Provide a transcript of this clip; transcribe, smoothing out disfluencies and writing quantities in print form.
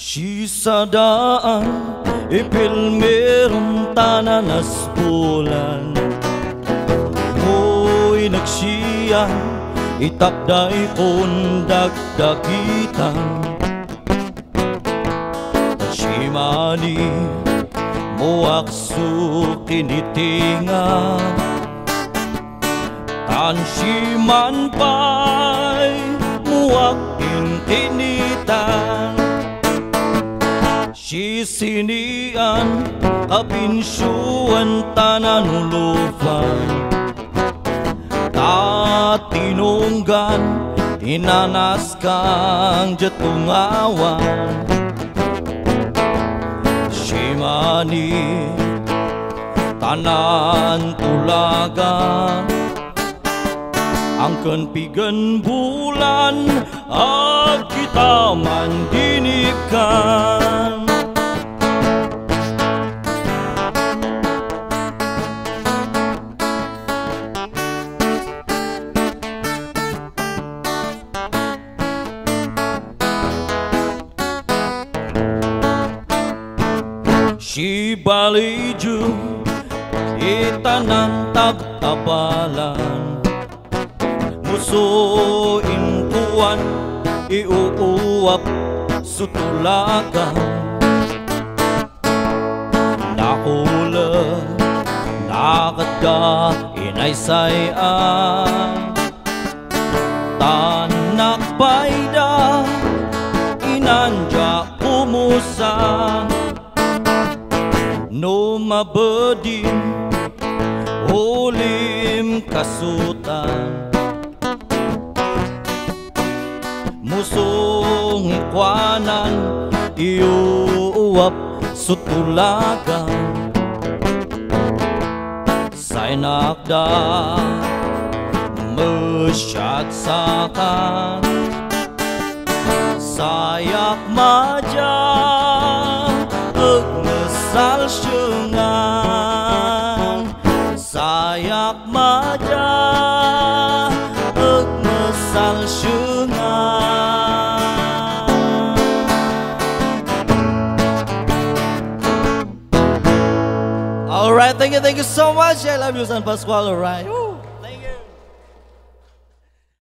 Sisadaan ipilmeron tananas bulan Mo'y nagsiyan itakday kong dagdagitan Shimani moaksu kinitingan Tanshiman pa'y muak intinitan Sisinian kapinsyuan tananulufan Tatinunggan inanas kang jatungawan Shimani tanan tulagan Angken pigen bulan at kita mandinikan Sibaliju itanang tagtabalan Muso intuan iuuwap sutulakan Nakula nakada inaysayan Tanak bayda inanja kumusan No mabedim olim kasutan Musong ikwanan iuwap sutulagan Sainakda mesyatsakan Sayak maja Sal syungan sayak maja sal syungan Alright, thank you so much. I love you, San Pascual. Alright.